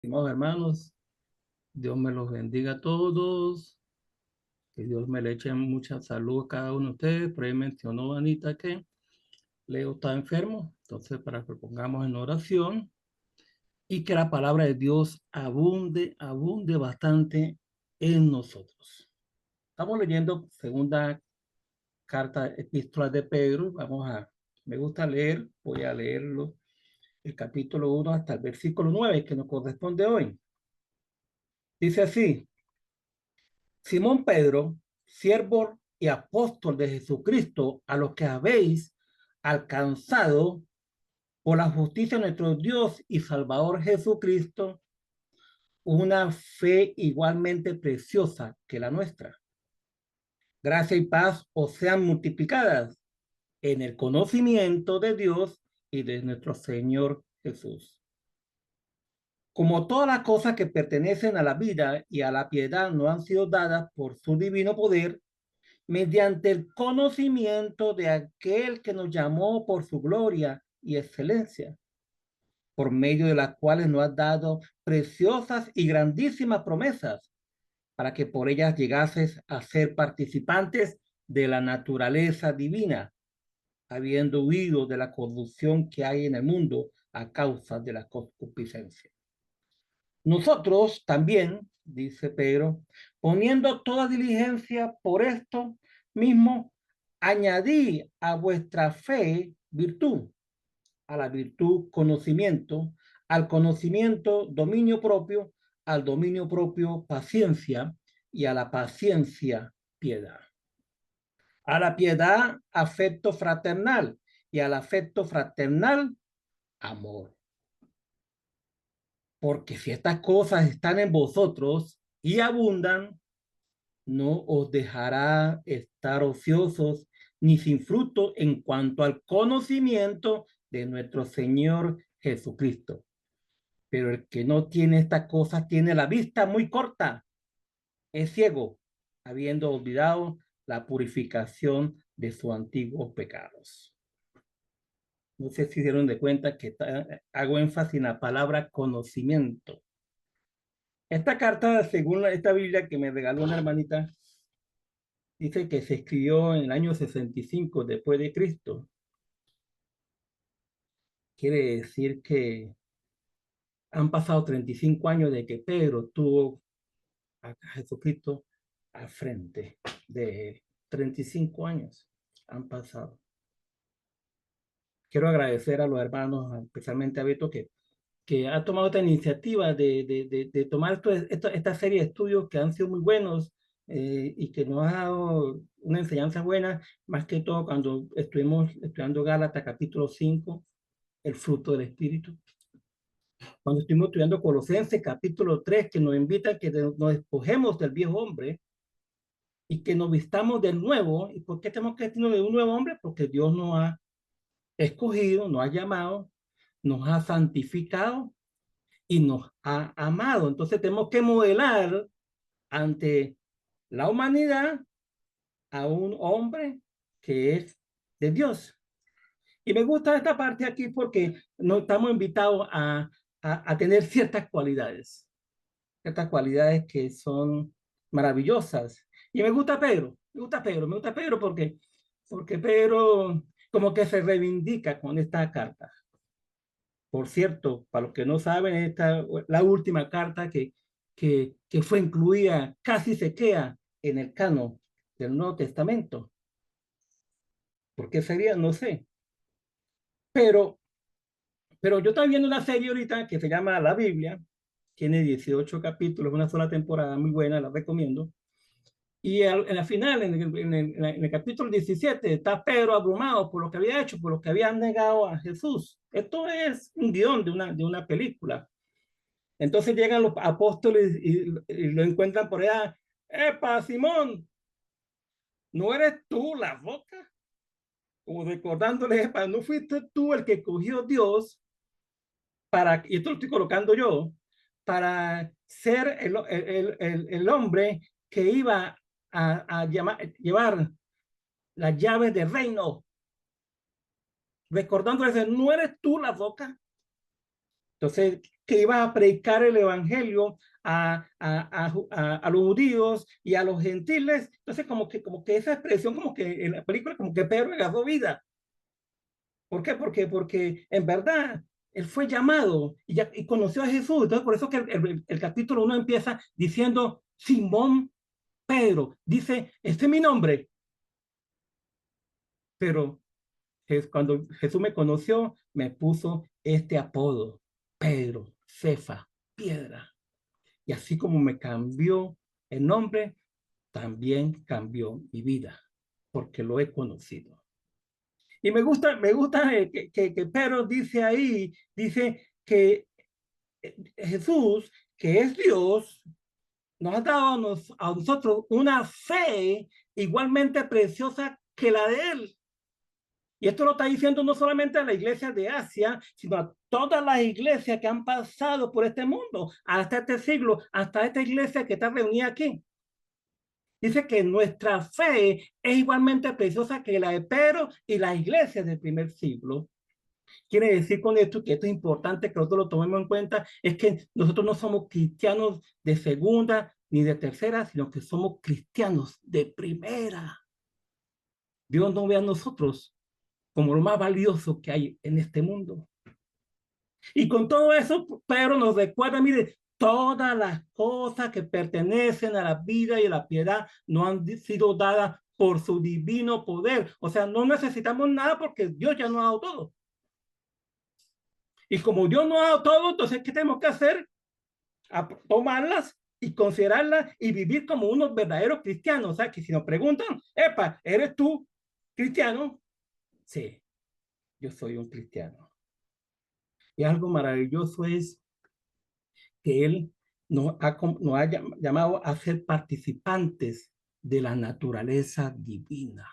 Estimados hermanos, Dios me los bendiga a todos, que Dios me le eche mucha salud a cada uno de ustedes. Por ahí mencionó Anita que Leo está enfermo, entonces para que pongamos en oración y que la palabra de Dios abunde bastante en nosotros. Estamos leyendo segunda carta epístola de Pedro. Me gusta leer, voy a leerlo, el capítulo 1 hasta el versículo 9 que nos corresponde hoy. Dice así: Simón Pedro, siervo y apóstol de Jesucristo, a los que habéis alcanzado por la justicia de nuestro Dios y Salvador Jesucristo, una fe igualmente preciosa que la nuestra. Gracia y paz os sean multiplicadas en el conocimiento de Dios y de nuestro Señor Jesús. Como todas las cosas que pertenecen a la vida y a la piedad no han sido dadas por su divino poder, mediante el conocimiento de aquel que nos llamó por su gloria y excelencia, por medio de las cuales nos ha dado preciosas y grandísimas promesas, para que por ellas llegases a ser participantes de la naturaleza divina, habiendo huido de la corrupción que hay en el mundo a causa de la concupiscencia. Nosotros también, dice Pedro, poniendo toda diligencia por esto mismo, añadí a vuestra fe virtud, a la virtud conocimiento, al conocimiento dominio propio, al dominio propio paciencia y a la paciencia piedad. A la piedad afecto fraternal y al afecto fraternal amor. Porque si estas cosas están en vosotros y abundan, no os dejará estar ociosos ni sin fruto en cuanto al conocimiento de nuestro Señor Jesucristo. Pero el que no tiene estas cosas tiene la vista muy corta, es ciego, habiendo olvidado la purificación de sus antiguos pecados. No sé si se dieron de cuenta que hago énfasis en la palabra conocimiento. Esta carta, según esta Biblia que me regaló una hermanita, dice que se escribió en el año 65 después de Cristo. Quiere decir que han pasado 35 años de que Pedro tuvo a Jesucristo al frente de él. 35 años han pasado. Quiero agradecer a los hermanos, especialmente a Beto, que ha tomado esta iniciativa de tomar esta serie de estudios que han sido muy buenos y que nos ha dado una enseñanza buena, más que todo cuando estuvimos estudiando Gálatas capítulo 5, el fruto del Espíritu. Cuando estuvimos estudiando Colosenses capítulo 3, que nos invita a que nos despojemos del viejo hombre y que nos vistamos del nuevo. ¿Y por qué tenemos que vestirnos de un nuevo hombre? Porque Dios nos ha escogido, nos ha llamado, nos ha santificado y nos ha amado. Entonces tenemos que modelar ante la humanidad a un hombre que es de Dios. Y me gusta esta parte aquí porque nos estamos invitados a tener ciertas cualidades que son maravillosas. Y me gusta Pedro porque Pedro como que se reivindica con esta carta. Por cierto, para los que no saben, esta la última carta que fue incluida, casi se queda en el canon del Nuevo Testamento. ¿Por qué sería? No sé. Pero, pero yo estoy viendo una serie ahorita que se llama La Biblia, tiene 18 capítulos, una sola temporada, muy buena, la recomiendo. Y en la final, en el capítulo 17, está Pedro abrumado por lo que había hecho, por lo que había negado a Jesús. Esto es un guión de una película. Entonces llegan los apóstoles y lo encuentran por allá. ¡Epa, Simón! ¿No eres tú la roca? Como recordándole, epa, ¿no fuiste tú el que cogió Dios para, y esto lo estoy colocando yo, para ser el hombre que iba a llevar las llaves del reino? Recordándole, ¿no eres tú la roca? Entonces que iba a predicar el evangelio a los judíos y a los gentiles. Entonces, como que esa expresión, como que en la película, como que Pedro agarró vida. ¿Por qué? Porque en verdad él fue llamado y conoció a Jesús. Entonces, por eso que el capítulo 1 empieza diciendo Simón Pedro. Dice, este es mi nombre, pero cuando Jesús me conoció, me puso este apodo, Pedro, Cefa, piedra. Y así como me cambió el nombre, también cambió mi vida, porque lo he conocido. Y me gusta que Pedro dice ahí, dice que Jesús, que es Dios, nos ha dado a nosotros una fe igualmente preciosa que la de Él. Y esto lo está diciendo no solamente a la iglesia de Asia, sino a todas las iglesias que han pasado por este mundo, hasta este siglo, hasta esta iglesia que está reunida aquí. Dice que nuestra fe es igualmente preciosa que la de Pedro y las iglesias del primer siglo. Quiere decir con esto que esto es importante que nosotros lo tomemos en cuenta, es que nosotros no somos cristianos de segunda ni de tercera, sino que somos cristianos de primera. Dios no ve a nosotros como lo más valioso que hay en este mundo. Y con todo eso, Pedro nos recuerda, mire, todas las cosas que pertenecen a la vida y a la piedad no han sido dadas por su divino poder. O sea, no necesitamos nada porque Dios ya nos ha dado todo. Y como Dios nos ha dado todo, entonces, ¿qué tenemos que hacer? A tomarlas y considerarlas y vivir como unos verdaderos cristianos. O sea, que si nos preguntan, epa, ¿eres tú cristiano? Sí, yo soy un cristiano. Y algo maravilloso es que Él nos ha llamado a ser participantes de la naturaleza divina.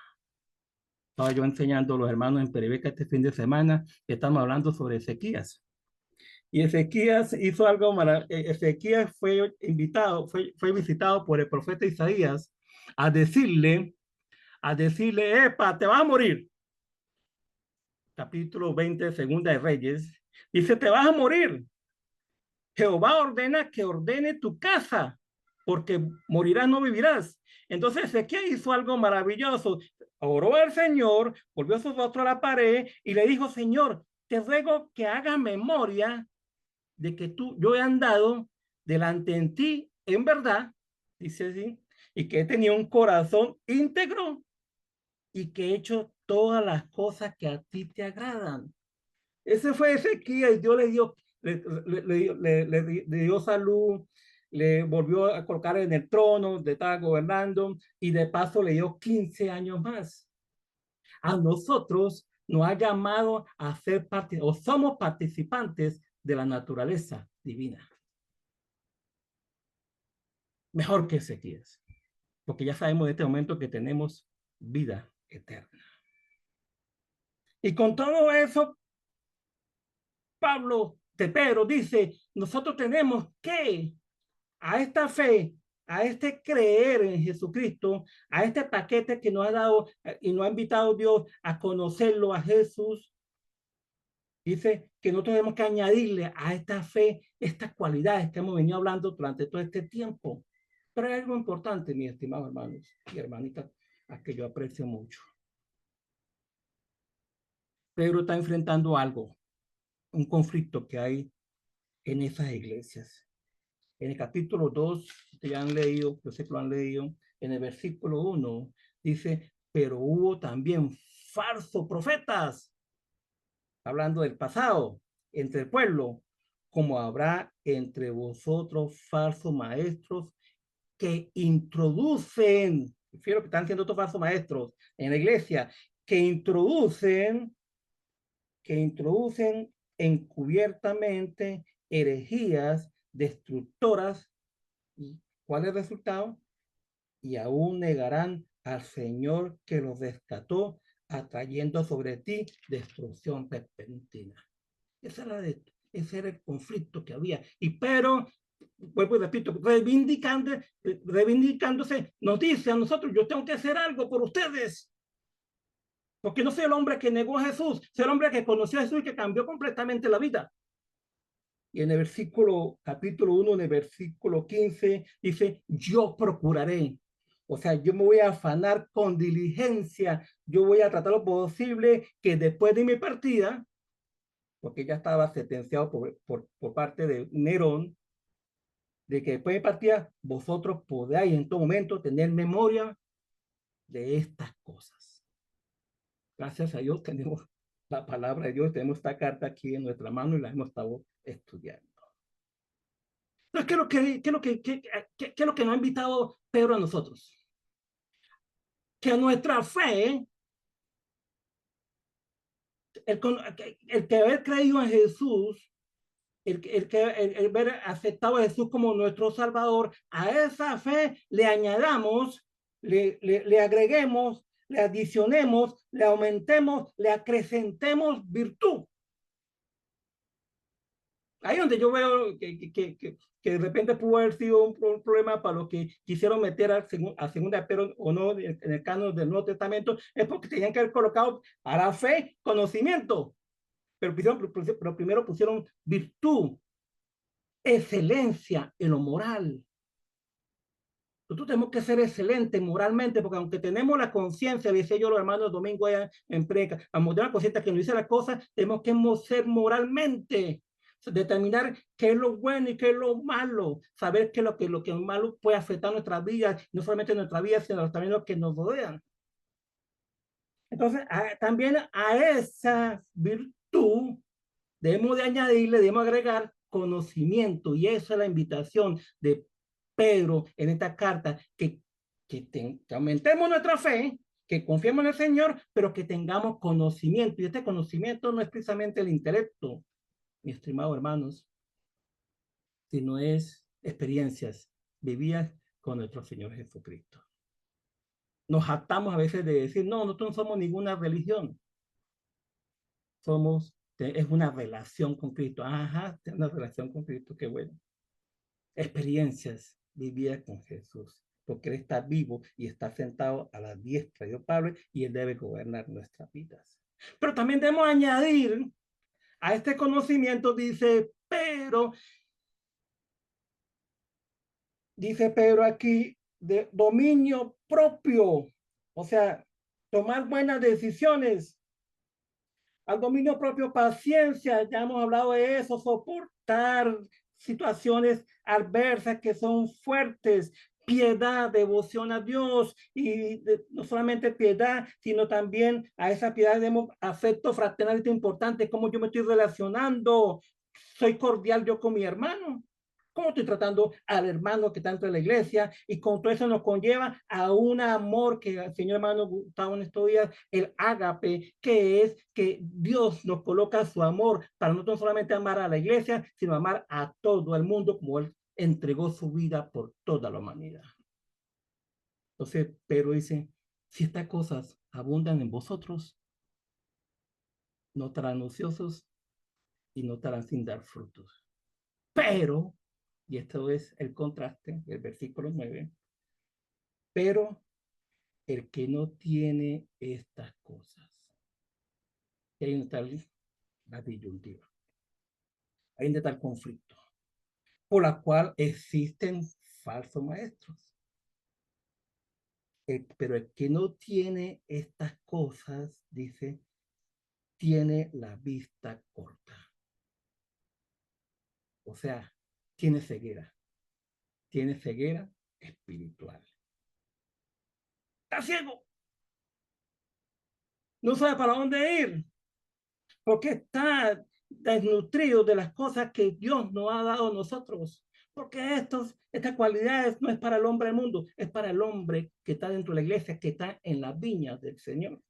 Estaba yo enseñando a los hermanos en Peribeca este fin de semana, que estamos hablando sobre Ezequías. Y Ezequías hizo algo maravilloso. Ezequías fue invitado, fue visitado por el profeta Isaías a decirle, epa, te vas a morir. Capítulo 20, segunda de Reyes. Dice, te vas a morir. Jehová ordena que ordene tu casa, porque morirás, no vivirás. Entonces Ezequiel hizo algo maravilloso. Oró al Señor, volvió su rostro a la pared y le dijo, Señor, te ruego que haga memoria de que yo he andado delante de ti en verdad, dice así, y que he tenido un corazón íntegro y que he hecho todas las cosas que a ti te agradan. Ese fue Ezequiel. Dios le dio salud, le volvió a colocar en el trono, de estar gobernando y de paso le dio 15 años más. A nosotros nos ha llamado a ser parte, o somos participantes de la naturaleza divina. Mejor que Ezequiel, porque ya sabemos en este momento que tenemos vida eterna. Y con todo eso, Pedro dice, nosotros tenemos que a esta fe, a este creer en Jesucristo, a este paquete que nos ha dado y nos ha invitado Dios a conocerlo a Jesús, dice que nosotros tenemos que añadirle a esta fe estas cualidades que hemos venido hablando durante todo este tiempo. Pero hay algo importante, mis estimados hermanos y hermanitas, a que yo aprecio mucho. Pedro está enfrentando algo, un conflicto que hay en esas iglesias. En el capítulo 2, ustedes ya han leído, yo sé que lo han leído, en el versículo 1, dice, pero hubo también falsos profetas, hablando del pasado, entre el pueblo, como habrá entre vosotros falsos maestros que introducen, fíjate que están siendo estos falsos maestros en la iglesia, que introducen encubiertamente herejías destructoras. ¿Y cuál es el resultado? Y aún negarán al Señor que los rescató, atrayendo sobre ti destrucción repentina. Ese era el conflicto que había. Y pero, vuelvo y repito, reivindicándose, nos dice a nosotros, yo tengo que hacer algo por ustedes. Porque no soy el hombre que negó a Jesús, soy el hombre que conoció a Jesús y que cambió completamente la vida. Y en el versículo, capítulo 1, en el versículo 15, dice, yo procuraré. O sea, yo me voy a afanar con diligencia. Yo voy a tratar lo posible que después de mi partida, porque ya estaba sentenciado por parte de Nerón, de que después de mi partida, vosotros podáis en todo momento tener memoria de estas cosas. Gracias a Dios tenemos la palabra de Dios, tenemos esta carta aquí en nuestra mano y la hemos estado estudiando. Entonces, ¿qué es lo que nos ha invitado Pedro a nosotros? Que nuestra fe, el que haber creído en Jesús, el ver aceptado a Jesús como nuestro Salvador, a esa fe le añadamos, le agreguemos, le adicionemos, le aumentemos, le acrecentemos virtud. Ahí donde yo veo que de repente pudo haber sido un problema para los que quisieron meter a segunda Pedro o no en el canon del Nuevo Testamento, es porque tenían que haber colocado a la fe conocimiento, pero primero pusieron virtud, excelencia en lo moral. Nosotros tenemos que ser excelentes moralmente, porque aunque tenemos la conciencia, decía yo los hermanos domingo allá en preca, a mostrar la conciencia que nos dice las cosas, tenemos que ser moralmente, determinar qué es lo bueno y qué es lo malo, saber qué es lo que malo puede afectar nuestra vida, no solamente nuestra vida, sino también lo que nos rodean. Entonces, también a esa virtud debemos de añadirle, debemos agregar conocimiento, y esa es la invitación de Pedro en esta carta, que aumentemos nuestra fe, que confiemos en el Señor, pero que tengamos conocimiento. Y este conocimiento no es precisamente el intelecto, mis estimados hermanos, sino es experiencias vividas con nuestro Señor Jesucristo. Nos jactamos a veces de decir, no, nosotros no somos ninguna religión, es una relación con Cristo. Ajá, una relación con Cristo, qué bueno. Experiencias vividas con Jesús, porque Él está vivo y está sentado a la diestra de Dios Padre y Él debe gobernar nuestras vidas. Pero también debemos añadir a este conocimiento, dice Pedro aquí, de dominio propio, o sea, tomar buenas decisiones. Al dominio propio, paciencia, ya hemos hablado de eso, soportar situaciones adversas que son fuertes, piedad, devoción a Dios, y no solamente piedad, sino también a esa piedad demos afecto fraternal importante, cómo yo me estoy relacionando, soy cordial yo con mi hermano, cómo estoy tratando al hermano que está dentro de la iglesia, y con todo eso nos conlleva a un amor que el Señor hermano Gustavo en estos días, el ágape, que es que Dios nos coloca su amor para no solamente amar a la iglesia, sino amar a todo el mundo como Él entregó su vida por toda la humanidad. Entonces, Pedro dice, si estas cosas abundan en vosotros, no estarán ociosos y no estarán sin dar frutos. Pero, y esto es el contraste del versículo 9, pero el que no tiene estas cosas, hay un tal la disyuntiva, hay un tal conflicto, por la cual existen falsos maestros. Pero el que no tiene estas cosas, dice, tiene la vista corta. O sea, tiene ceguera espiritual. Está ciego, no sabe para dónde ir, porque está desnutrido de las cosas que Dios nos ha dado a nosotros. Porque estas cualidades no es para el hombre del mundo, es para el hombre que está dentro de la iglesia, que está en las viñas del Señor.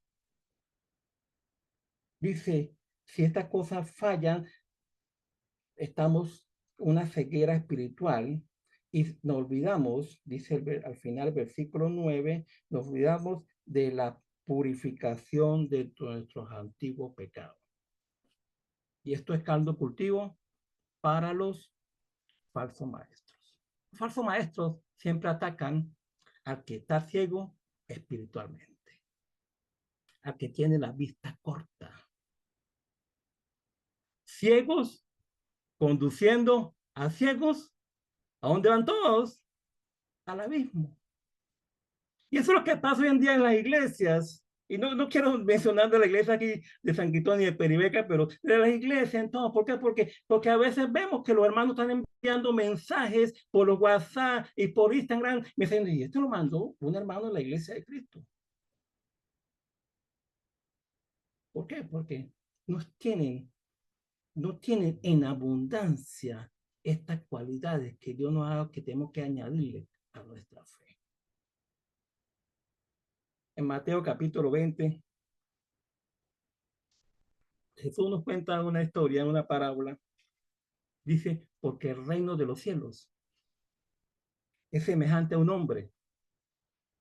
Dice, si estas cosas fallan, estamos una ceguera espiritual y nos olvidamos, dice al final el versículo 9, nos olvidamos de la purificación de nuestros antiguos pecados. Y esto es caldo cultivo para los falsos maestros. Los falsos maestros siempre atacan al que está ciego espiritualmente, al que tiene la vista corta. Ciegos conduciendo a ciegos. ¿A dónde van todos? Al abismo. Y eso es lo que pasa hoy en día en las iglesias. Y no quiero mencionar de la iglesia aquí de San Quintón y de Peribeca, pero de las iglesias entonces. ¿Por qué? Porque a veces vemos que los hermanos están enviando mensajes por WhatsApp y por Instagram. Me dicen, y esto lo mandó un hermano de la iglesia de Cristo. ¿Por qué? Porque no tienen en abundancia estas cualidades que Dios nos ha dado que tenemos que añadirle a nuestra fe. En Mateo capítulo 20, Jesús nos cuenta una historia, una parábola. Dice, porque el reino de los cielos es semejante a un hombre,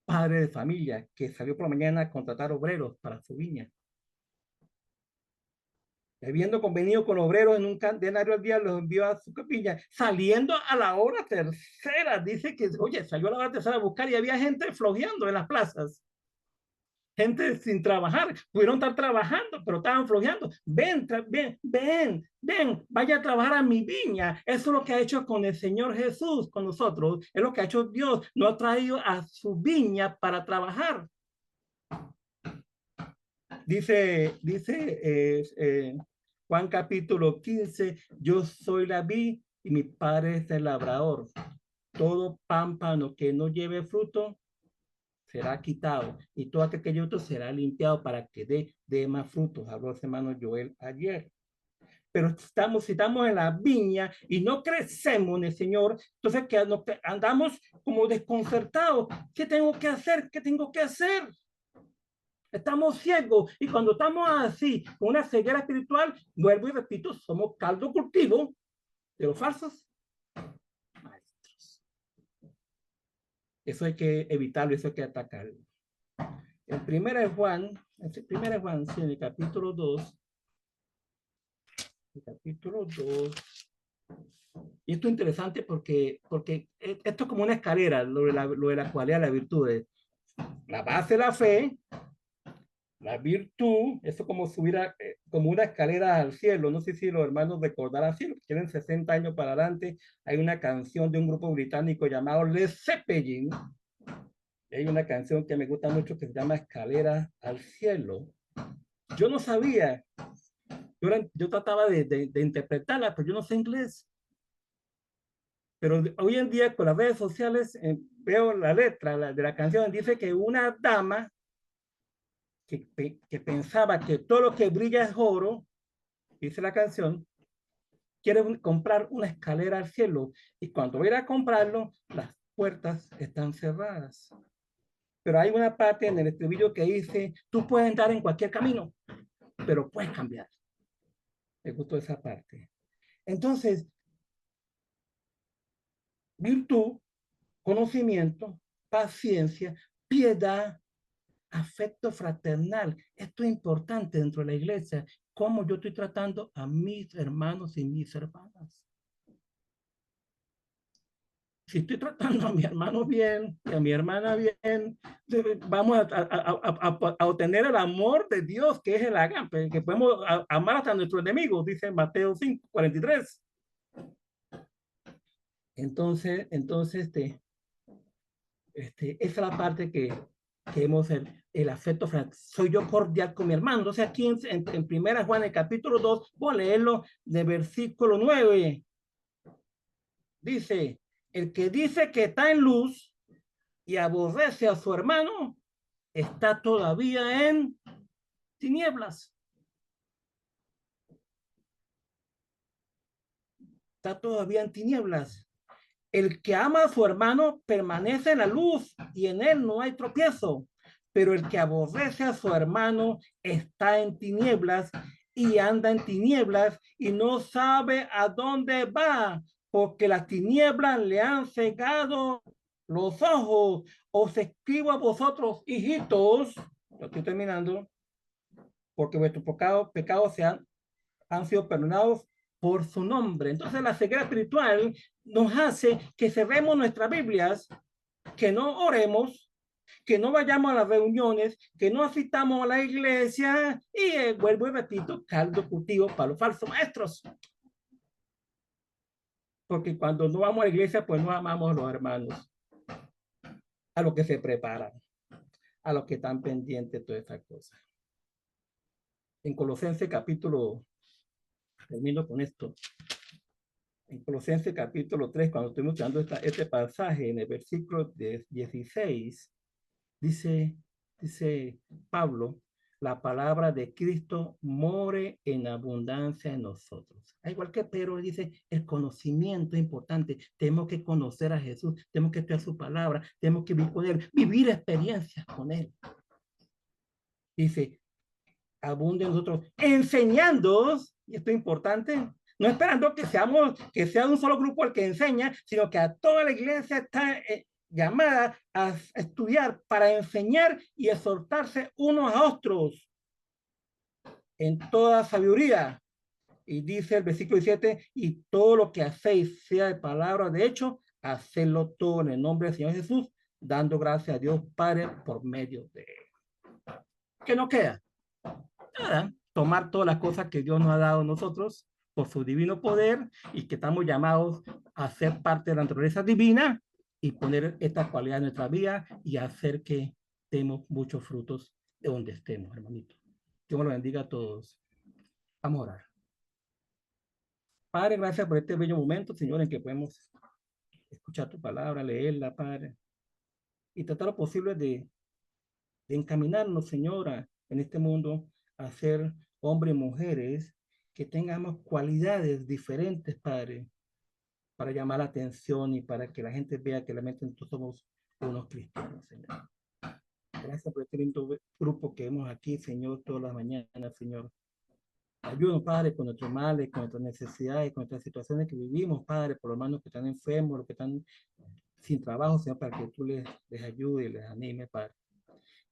padre de familia, que salió por la mañana a contratar obreros para su viña. Habiendo convenido con obreros en un denario al día, los envió a su capilla. Saliendo a la hora tercera, dice que, oye, salió a la hora tercera a buscar y había gente flojeando en las plazas. Gente sin trabajar, pudieron estar trabajando, pero estaban flojeando. Ven, vaya a trabajar a mi viña. Eso es lo que ha hecho con el Señor Jesús, con nosotros. Es lo que ha hecho Dios. Nos ha traído a su viña para trabajar. Dice Juan capítulo 15, yo soy la vid y mi padre es el labrador. Todo pámpano que no lleve fruto será quitado y todo aquello otro será limpiado para que dé más frutos. Habló el hermano Joel ayer. Pero si estamos en la viña y no crecemos en el Señor, entonces que andamos como desconcertados. ¿Qué tengo que hacer? ¿Qué tengo que hacer? Estamos ciegos y cuando estamos así, con una ceguera espiritual, vuelvo y repito, somos caldo cultivo de los falsos maestros. Eso hay que evitarlo, eso hay que atacarlo. En primera de Juan, sí, en el capítulo 2, y esto es interesante porque esto es como una escalera, lo de la cualidad de la virtud. La base de la fe, la virtud, eso como subir como una escalera al cielo. No sé si los hermanos recordarán, si tienen 60 años para adelante, hay una canción de un grupo británico llamado Led Zeppelin. Hay una canción que me gusta mucho que se llama Escalera al cielo. Yo no sabía, yo trataba de interpretarla, pero yo no sé inglés. Pero hoy en día con las redes sociales veo la letra de la canción, dice que una dama que pensaba que todo lo que brilla es oro, dice la canción, quiere comprar una escalera al cielo y cuando va a ir a comprarlo, las puertas están cerradas. Pero hay una parte en el estribillo que dice, tú puedes entrar en cualquier camino, pero puedes cambiar. Me gustó esa parte. Entonces, virtud, conocimiento, paciencia, piedad, afecto fraternal. Esto es importante dentro de la iglesia. Cómo yo estoy tratando a mis hermanos y mis hermanas. Si estoy tratando a mi hermano bien y a mi hermana bien, vamos a obtener el amor de Dios, que es el agape, que podemos amar hasta a nuestros enemigos, dice Mateo 5, 43. Entonces, esa es la parte que hemos el afecto fraterno. Soy yo cordial con mi hermano. Entonces aquí en primera Juan, el capítulo 2, voy a leerlo de versículo 9. Dice, el que dice que está en luz y aborrece a su hermano, está todavía en tinieblas. Está todavía en tinieblas. El que ama a su hermano permanece en la luz y en él no hay tropiezo. Pero el que aborrece a su hermano está en tinieblas y anda en tinieblas y no sabe a dónde va, porque las tinieblas le han cegado los ojos. Os escribo a vosotros, hijitos, lo estoy terminando, porque vuestros pecados han sido perdonados por su nombre. Entonces la ceguera espiritual nos hace que cerremos nuestras Biblias, que no oremos, que no vayamos a las reuniones, que no asistamos a la iglesia y vuelvo y repito, caldo cultivo para los falsos maestros. porque cuando no vamos a la iglesia, pues no amamos a los hermanos, a los que se preparan, a los que están pendientes de todas estas cosas. En Colosenses capítulo, termino con esto, en Colosenses capítulo 3, cuando estoy mostrando este pasaje, en el versículo 16, dice Pablo, la palabra de Cristo more en abundancia en nosotros. Igual que Pedro dice, el conocimiento es importante. Tenemos que conocer a Jesús, tenemos que estudiar su palabra, tenemos que vivir con él, vivir experiencias con él. Dice, abunde en nosotros, enseñándoos, y esto es importante, no esperando que sea un solo grupo el que enseña, sino que a toda la iglesia está llamada a estudiar para enseñar y exhortarse unos a otros en toda sabiduría. Y dice el versículo 17, y todo lo que hacéis, sea de palabra o de hecho, hacedlo todo en el nombre del Señor Jesús, dando gracias a Dios Padre por medio de él. ¿Qué nos queda? Nada, tomar todas las cosas que Dios nos ha dado a nosotros por su divino poder y que estamos llamados a ser parte de la naturaleza divina y poner esta cualidad en nuestra vida y hacer que demos muchos frutos de donde estemos, hermanito. Dios me lo bendiga a todos. Vamos a orar. Padre, gracias por este bello momento, Señor, en que podemos escuchar tu palabra, leerla, Padre, y tratar lo posible de encaminarnos, Señora, en este mundo a ser hombres y mujeres que tengamos cualidades diferentes, Padre, para llamar la atención y para que la gente vea que realmente nosotros somos unos cristianos, Señor. Gracias por este lindo grupo que vemos aquí, Señor, todas las mañanas, Señor. Ayúdanos, Padre, con nuestros males, con nuestras necesidades, con nuestras situaciones que vivimos, Padre, por los hermanos que están enfermos, los que están sin trabajo, Señor, para que tú les ayudes y les animes, Padre.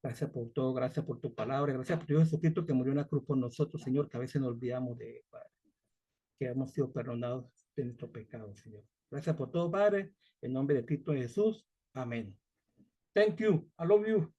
Gracias por todo, gracias por tu palabra, gracias por Dios Jesucristo que murió en la cruz por nosotros, Señor, que a veces nos olvidamos de él, Padre, que hemos sido perdonados de nuestros pecados, Señor. Gracias por todo, Padre, en nombre de Cristo Jesús. Amén. Thank you. I love you.